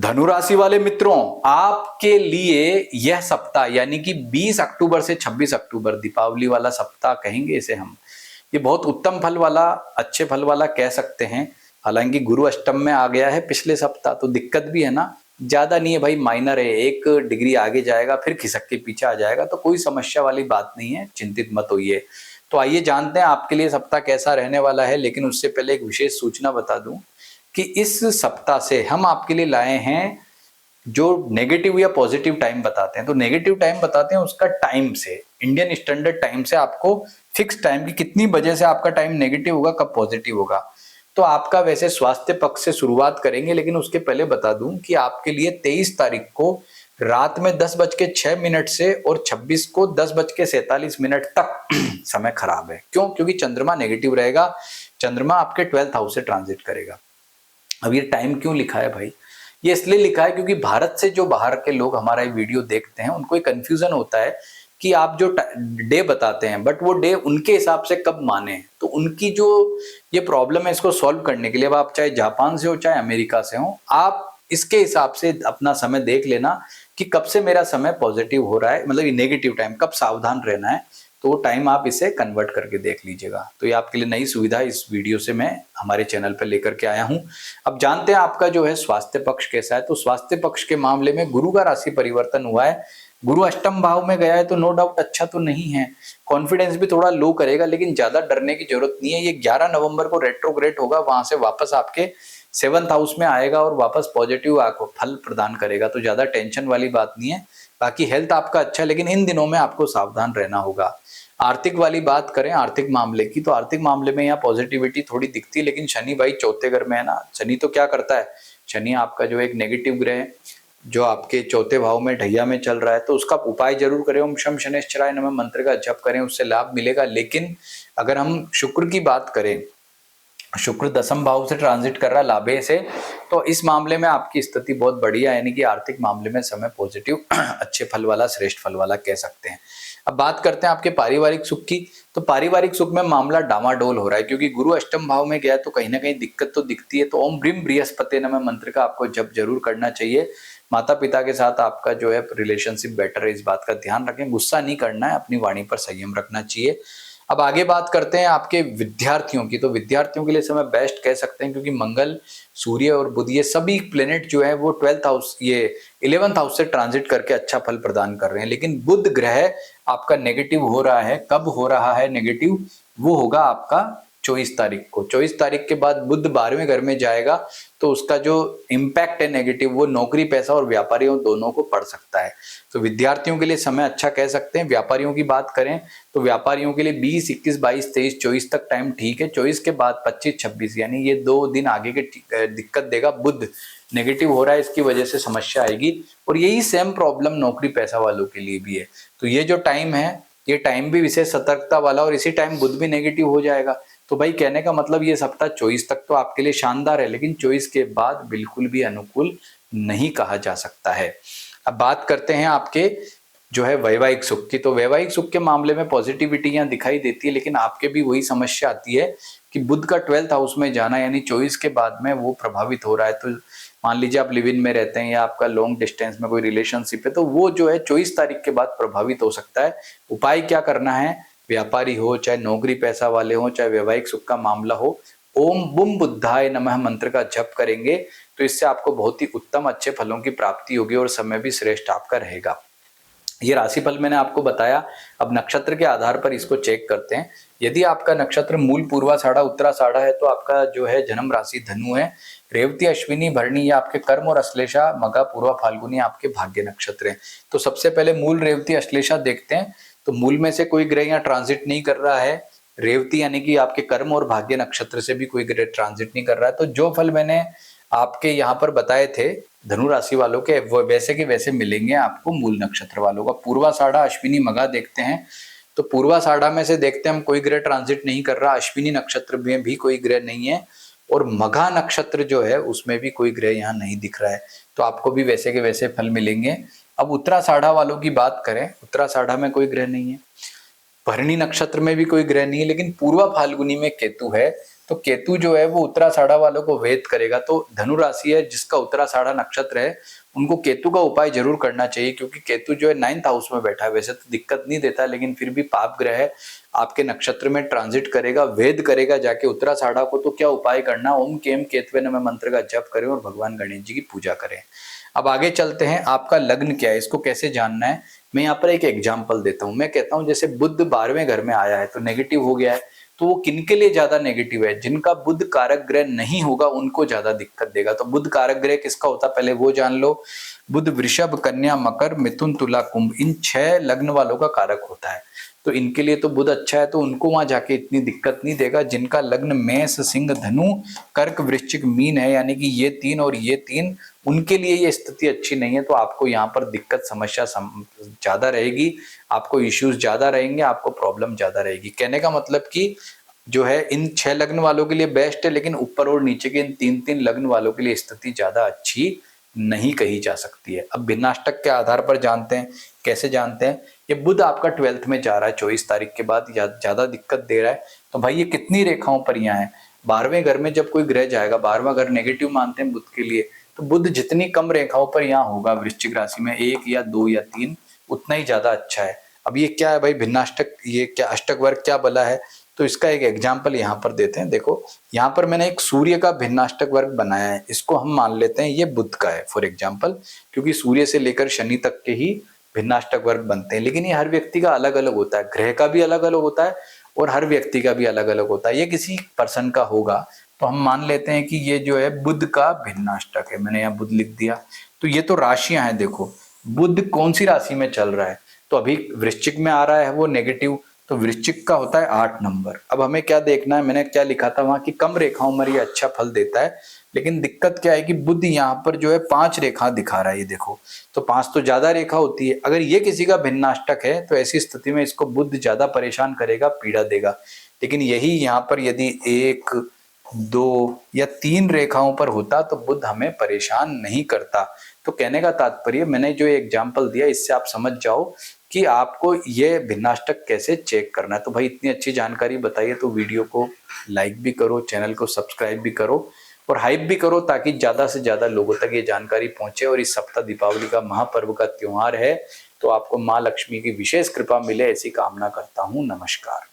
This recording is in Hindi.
धनु राशि वाले मित्रों, आपके लिए यह सप्ताह यानी कि 20 अक्टूबर से 26 अक्टूबर दीपावली वाला सप्ताह कहेंगे इसे हम, ये बहुत उत्तम फल वाला, अच्छे फल वाला कह सकते हैं। हालांकि गुरु अष्टम में आ गया है पिछले सप्ताह, तो दिक्कत भी है ना, ज्यादा नहीं है भाई, माइनर है, 1 डिग्री आगे जाएगा फिर खिसक के पीछे आ जाएगा, तो कोई समस्या वाली बात नहीं है, चिंतित मत होइए। तो आइए जानते हैं आपके लिए सप्ताह कैसा रहने वाला है। लेकिन उससे पहले एक विशेष सूचना बता दूं कि इस सप्ताह से हम आपके लिए लाए हैं जो नेगेटिव या पॉजिटिव टाइम बताते हैं। तो नेगेटिव टाइम बताते हैं उसका टाइम से, इंडियन स्टैंडर्ड टाइम से, आपको फिक्स टाइम की कितनी बजे से आपका टाइम नेगेटिव होगा, कब पॉजिटिव होगा। तो आपका वैसे स्वास्थ्य पक्ष से शुरुआत करेंगे, लेकिन उसके पहले बता दूं कि आपके लिए 23 तारीख को रात में 10:06 से और 26 को 10:47 तक समय खराब है। क्यों? क्योंकि चंद्रमा नेगेटिव रहेगा, चंद्रमा आपके 12th हाउस से ट्रांजिट करेगा। अब ये टाइम क्यों लिखा है भाई? ये इसलिए लिखा है क्योंकि भारत से जो बाहर के लोग हमारा ये वीडियो देखते हैं उनको एक कंफ्यूजन होता है कि आप जो डे बताते हैं बट वो डे उनके हिसाब से कब माने। तो उनकी जो ये प्रॉब्लम है, इसको सॉल्व करने के लिए, अब आप चाहे जापान से हो चाहे अमेरिका से हो, आप इसके हिसाब से अपना समय देख लेना कि कब से मेरा समय पॉजिटिव हो रहा है, मतलब नेगेटिव टाइम कब सावधान रहना है। तो वो टाइम आप इसे कन्वर्ट करके देख लीजिएगा। तो ये आपके लिए नई सुविधा इस वीडियो से मैं हमारे चैनल पर लेकर के आया हूं। अब जानते हैं आपका जो है स्वास्थ्य पक्ष कैसा है। तो स्वास्थ्य पक्ष के मामले में गुरु का राशि परिवर्तन हुआ है, गुरु अष्टम भाव में गया है, तो नो डाउट अच्छा तो नहीं है। कॉन्फिडेंस भी थोड़ा लो करेगा, लेकिन ज्यादा डरने की जरूरत नहीं है। ये 11 नवंबर को रेट्रोग्रेड होगा, वहां से वापस आपके 7th हाउस में आएगा और वापस पॉजिटिव आपको फल प्रदान करेगा। तो ज्यादा टेंशन वाली बात नहीं है। बाकी हेल्थ आपका अच्छा है, लेकिन इन दिनों में आपको सावधान रहना होगा। आर्थिक वाली बात करें, आर्थिक मामले की, तो आर्थिक मामले में यहाँ पॉजिटिविटी थोड़ी दिखती है, लेकिन शनि भाई चौथे घर में है ना। शनि तो क्या करता है, शनि आपका जो एक नेगेटिव ग्रह जो आपके चौथे भाव में ढैया में चल रहा है, तो उसका उपाय जरूर करें। ओम शम शनैश्चराय नमः मंत्र का जप करें, उससे लाभ मिलेगा। लेकिन अगर हम शुक्र की बात करें, शुक्र 10th भाव से ट्रांजिट कर रहा है लाभे से, तो इस मामले में आपकी स्थिति बहुत बढ़िया, यानी कि आर्थिक मामले में समय पॉजिटिव अच्छे फल वाला, श्रेष्ठ फल वाला कह सकते हैं। अब बात करते हैं आपके पारिवारिक सुख की। तो पारिवारिक सुख में मामला डामाडोल हो रहा है, क्योंकि गुरु अष्टम भाव में गया तो कहीं ना कहीं दिक्कत तो दिखती है। तो ओम ब्रीम बृहस्पति नमः मंत्र का आपको जप जरूर करना चाहिए। माता पिता के साथ आपका जो है रिलेशनशिप बेटर है, इस बात का ध्यान रखें। गुस्सा नहीं करना है, अपनी वाणी पर संयम रखना चाहिए। अब आगे बात करते हैं आपके विद्यार्थियों की। तो विद्यार्थियों के लिए समय बेस्ट कह सकते हैं, क्योंकि मंगल, सूर्य और बुध ये सभी प्लेनेट जो है वो 12th हाउस, ये 11th हाउस से ट्रांजिट करके अच्छा फल प्रदान कर रहे हैं। लेकिन बुध ग्रह आपका नेगेटिव हो रहा है। कब हो रहा है नेगेटिव? वो होगा आपका 24 तारीख को। 24 तारीख के बाद बुध 12वें घर में जाएगा, तो उसका जो इम्पैक्ट है नेगेटिव, वो नौकरी, पैसा और व्यापारियों दोनों को पड़ सकता है। तो विद्यार्थियों के लिए समय अच्छा कह सकते हैं। व्यापारियों की बात करें तो व्यापारियों के लिए 20, 21, 22, 23, 24 तक टाइम ठीक है। 24 के बाद 25, 26 यानी ये 2 दिन आगे के दिक्कत देगा। बुध नेगेटिव हो रहा है, इसकी वजह से समस्या आएगी। और यही सेम प्रॉब्लम नौकरी पैसा वालों के लिए भी है। तो ये जो टाइम है, ये टाइम भी विशेष सतर्कता वाला, और इसी टाइम बुध भी नेगेटिव हो जाएगा। तो भाई कहने का मतलब ये सप्ताह 24 तक तो आपके लिए शानदार है, लेकिन 24 के बाद बिल्कुल भी अनुकूल नहीं कहा जा सकता है। अब बात करते हैं आपके जो है वैवाहिक सुख की। तो वैवाहिक सुख के मामले में पॉजिटिविटी यहाँ दिखाई देती है, लेकिन आपके भी वही समस्या आती है कि बुध का 12th हाउस में जाना, यानी 24 के बाद में वो प्रभावित हो रहा है। तो मान लीजिए आप लिव इन में रहते हैं या आपका लॉन्ग डिस्टेंस में कोई रिलेशनशिप है, तो वो जो है 24 तारीख के बाद प्रभावित हो सकता है। उपाय क्या करना है? व्यापारी हो, चाहे नौकरी पैसा वाले हो, चाहे वैवाहिक सुख का मामला हो, ओम बुम बुद्धाय नमः मंत्र का जप करेंगे तो इससे आपको बहुत ही उत्तम अच्छे फलों की प्राप्ति होगी और समय भी श्रेष्ठ आपका रहेगा। ये राशिफल मैंने आपको बताया। अब नक्षत्र के आधार पर इसको चेक करते हैं। यदि आपका नक्षत्र मूल, पूर्वाषाढ़ा, उत्तराषाढ़ा है तो आपका जो है जन्म राशि धनु है। रेवती, अश्विनी, भरणी ये आपके कर्म और अश्लेषा, मघा, पूर्वा, फाल्गुनी आपके भाग्य नक्षत्र हैं। तो सबसे पहले मूल, रेवती, अश्लेषा देखते हैं। तो मूल में से कोई ग्रह यहाँ ट्रांजिट नहीं कर रहा है। रेवती यानी कि आपके कर्म और भाग्य नक्षत्र से भी कोई ग्रह ट्रांजिट नहीं कर रहा है। तो जो फल मैंने आपके यहाँ पर बताए थे धनु राशि वालों के, वो वैसे के वैसे मिलेंगे आपको मूल नक्षत्र वालों का। पूर्वाषाढ़ा, अश्विनी, मघा देखते हैं। तो पूर्वाषाढ़ा में से देखते हैं हम कोई ग्रह ट्रांजिट नहीं कर रहा। अश्विनी नक्षत्र में भी कोई ग्रह नहीं है, और मघा नक्षत्र जो है उसमें भी कोई ग्रह यहाँ नहीं दिख रहा है। तो आपको भी वैसे के वैसे फल मिलेंगे। अब उत्तराषाढ़ा वालों की बात करें, उत्तराषाढ़ा में कोई ग्रह नहीं है, भरणी नक्षत्र में भी कोई ग्रह नहीं है, लेकिन पूर्वा फाल्गुनी में केतु है। तो केतु जो है वो उत्तराषाढ़ा वालों को वेद करेगा। तो धनु राशि है जिसका उत्तराषाढ़ा नक्षत्र है, उनको केतु का उपाय जरूर करना चाहिए, क्योंकि केतु जो है 9th हाउस में बैठा है। वैसे तो दिक्कत नहीं देता, लेकिन फिर भी पाप ग्रह है, आपके नक्षत्र में ट्रांजिट करेगा, वेद करेगा जाके उत्तराषाढ़ा को। तो क्या उपाय करना, ओम केम केतवे नमः मंत्र का जप करें और भगवान गणेश जी की पूजा करें। अब आगे चलते हैं, आपका लग्न क्या है, इसको कैसे जानना है। मैं यहाँ पर एक एग्जाम्पल देता हूँ। मैं कहता हूँ जैसे बुध 12वें घर में आया है तो नेगेटिव हो गया है, तो वो किनके लिए ज्यादा नेगेटिव है, जिनका बुध कारक ग्रह नहीं होगा उनको ज्यादा दिक्कत देगा। तो बुध कारक ग्रह किसका होता है पहले वो जान लो। बुध वृषभ, कन्या, मकर, मिथुन, तुला, कुंभ, इन 6 लग्न वालों का कारक होता है। तो इनके लिए तो बुध अच्छा है, तो उनको वहां जाके इतनी दिक्कत नहीं देगा। जिनका लग्न मेष, सिंह, धनु, कर्क, वृश्चिक, मीन है, यानी कि ये 3 और ये 3, उनके लिए ये स्थिति अच्छी नहीं है। तो आपको यहाँ पर दिक्कत समस्या ज्यादा रहेगी, आपको इश्यूज ज्यादा रहेंगे, आपको प्रॉब्लम ज्यादा रहेगी। कहने का मतलब कि जो है इन 6 लग्न वालों के लिए बेस्ट है, लेकिन ऊपर और नीचे के इन 3-3 लग्न वालों के लिए स्थिति ज्यादा अच्छी नहीं कही जा सकती है। अब भिन्नाष्टक के आधार पर जानते हैं, कैसे जानते हैं। ये बुध आपका 12th में जा रहा है 24 तारीख के बाद, ज्यादा दिक्कत दे रहा है। तो भाई ये कितनी रेखाओं पर यहाँ है, 12वें घर में जब कोई ग्रह जाएगा, 12वां घर नेगेटिव मानते हैं बुध के लिए, तो बुध जितनी कम रेखाओं पर यहाँ होगा वृश्चिक राशि में, 1 या 2 या 3, उतना ही ज्यादा अच्छा है। अब ये क्या है भाई भिन्नाष्टक, ये क्या अष्टक वर्ग क्या बला है, तो इसका एक एग्जाम्पल यहाँ पर देते हैं। देखो यहाँ पर मैंने एक सूर्य का भिन्नाष्टक वर्ग बनाया है, इसको हम मान लेते हैं ये बुध का है फॉर एग्जाम्पल, क्योंकि सूर्य से लेकर शनि तक के ही भिन्नाष्टक वर्ग बनते हैं। लेकिन ये हर व्यक्ति का अलग अलग होता है, ग्रह का भी अलग अलग होता है और हर व्यक्ति का भी अलग अलग होता है। ये किसी पर्सन का होगा, तो हम मान लेते हैं कि ये जो है बुध का भिन्नाष्टक है। मैंने यहाँ बुध लिख दिया। तो ये तो राशियां हैं, देखो बुध कौन सी राशि में चल रहा है, तो अभी वृश्चिक में आ रहा है वो नेगेटिव, तो वृश्चिक का होता है 8 नंबर। अब हमें क्या देखना है, मैंने क्या लिखा था वहां कि कम रेखाओं में ये अच्छा फल देता है, लेकिन दिक्कत क्या है कि बुध यहाँ पर जो है 5 रेखा दिखा रहा है, ये देखो, तो 5 तो ज्यादा रेखा होती है। अगर ये किसी का भिन्नाष्टक है तो ऐसी स्थिति में इसको बुध ज्यादा परेशान करेगा, पीड़ा देगा। लेकिन यही यहाँ पर यदि 1, 2 या 3 रेखाओं पर होता तो बुध हमें परेशान नहीं करता। तो कहने का तात्पर्य, मैंने जो एग्जाम्पल दिया इससे आप समझ जाओ कि आपको ये भिन्नाष्टक कैसे चेक करना है। तो भाई इतनी अच्छी जानकारी बताइए, तो वीडियो को लाइक भी करो, चैनल को सब्सक्राइब भी करो और हाइप भी करो, ताकि ज्यादा से ज्यादा लोगों तक ये जानकारी पहुंचे। और इस सप्ताह दीपावली का महापर्व का त्योहार है, तो आपको माँ लक्ष्मी की विशेष कृपा मिले ऐसी कामना करता हूँ। नमस्कार।